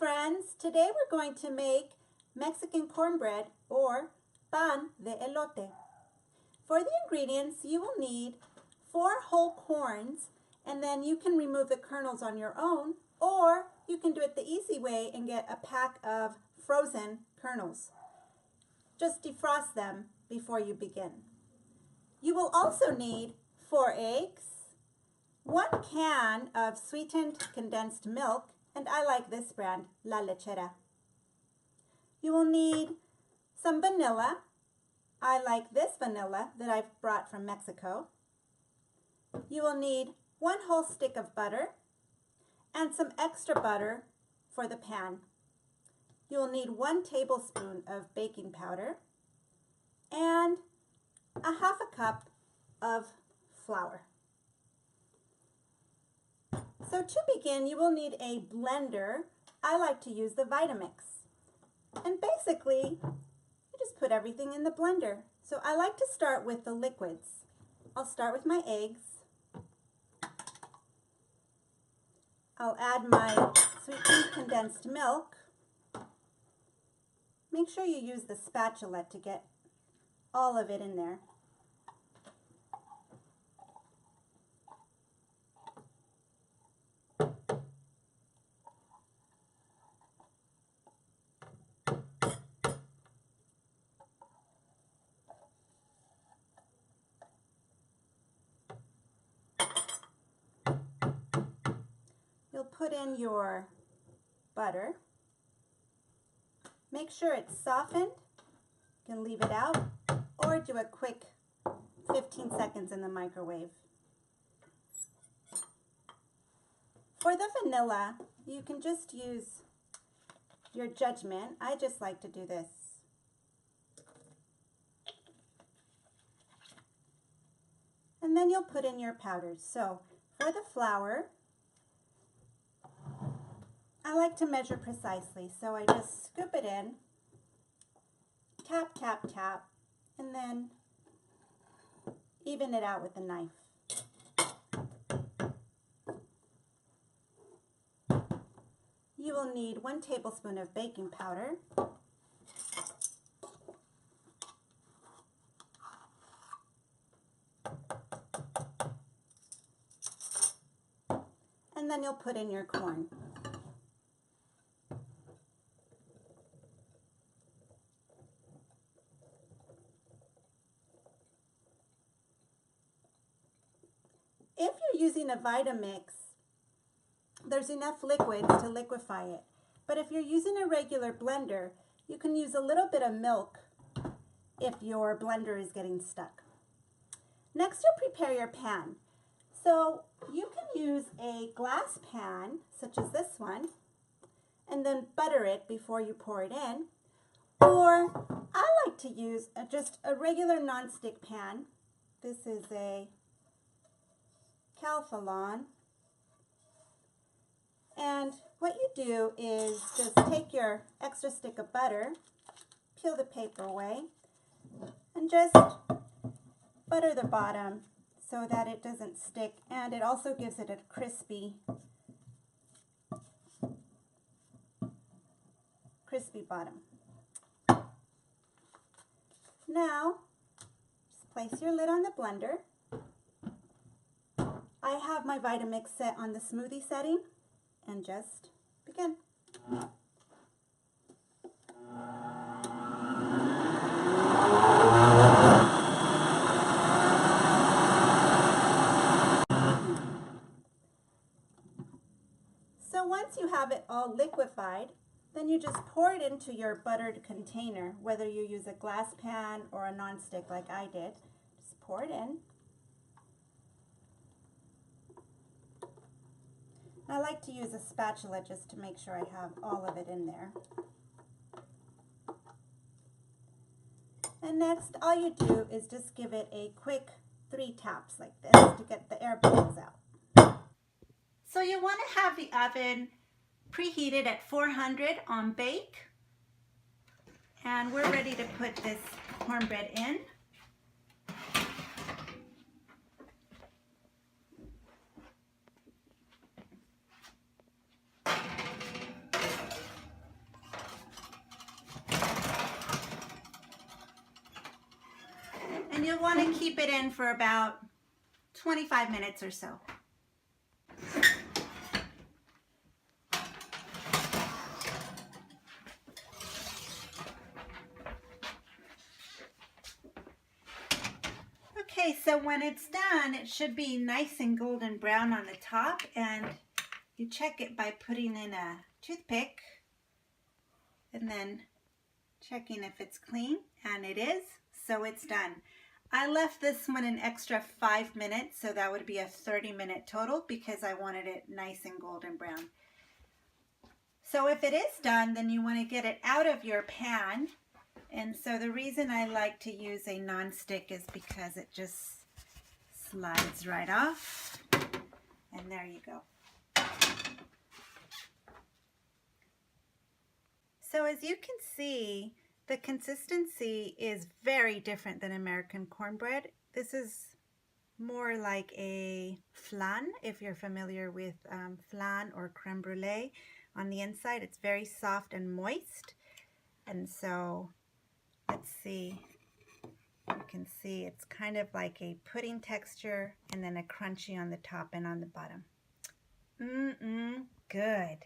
friends, today we're going to make Mexican cornbread or pan de elote. For the ingredients, you will need 4 whole corns, and then you can remove the kernels on your own, or you can do it the easy way and get a pack of frozen kernels. Just defrost them before you begin. You will also need 4 eggs, 1 can of sweetened condensed milk, and I like this brand, La Lechera. You will need some vanilla. I like this vanilla that I've brought from Mexico. You will need 1 whole stick of butter and some extra butter for the pan. You will need 1 tablespoon of baking powder and a 1/2 cup of flour. So to begin, you will need a blender. I like to use the Vitamix. And basically, you just put everything in the blender. So I like to start with the liquids. I'll start with my eggs. I'll add my sweetened condensed milk. Make sure you use the spatula to get all of it in there. You'll put in your butter. Make sure it's softened. You can leave it out or do a quick 15 seconds in the microwave. For the vanilla, you can just use your judgment. I just like to do this. And then you'll put in your powders. So for the flour, I like to measure precisely, so I just scoop it in, tap, tap, tap, and then even it out with a knife. You will need 1 tablespoon of baking powder, and then you'll put in your corn. If you're using a Vitamix, there's enough liquids to liquefy it. But if you're using a regular blender, you can use a little bit of milk if your blender is getting stuck. Next, you'll prepare your pan. So you can use a glass pan, such as this one, and then butter it before you pour it in. Or I like to use just a regular nonstick pan. This is a Calphalon. And what you do is just take your extra stick of butter, peel the paper away, and just butter the bottom so that it doesn't stick, and it also gives it a crispy bottom. Now, just place your lid on the blender. I have my Vitamix set on the smoothie setting, and just begin. So once you have it all liquefied, then you just pour it into your buttered container, whether you use a glass pan or a nonstick like I did. Just pour it in. I like to use a spatula just to make sure I have all of it in there. And next, all you do is just give it a quick 3 taps like this to get the air bubbles out. So you want to have the oven preheated at 400 on bake. And we're ready to put this cornbread in. And you'll want to keep it in for about 25 minutes or so. Okay, so when it's done, it should be nice and golden brown on the top, and you check it by putting in a toothpick and then checking if it's clean, and it is, so it's done. I left this one an extra 5 minutes, so that would be a 30-minute total because I wanted it nice and golden brown. So if it is done, then you want to get it out of your pan. And so the reason I like to use a non-stick is because it just slides right off. And there you go. So as you can see, the consistency is very different than American cornbread. This is more like a flan, if you're familiar with flan or creme brulee. On the inside, it's very soft and moist. And so, let's see, you can see it's kind of like a pudding texture and then a crunchy on the top and on the bottom. Good.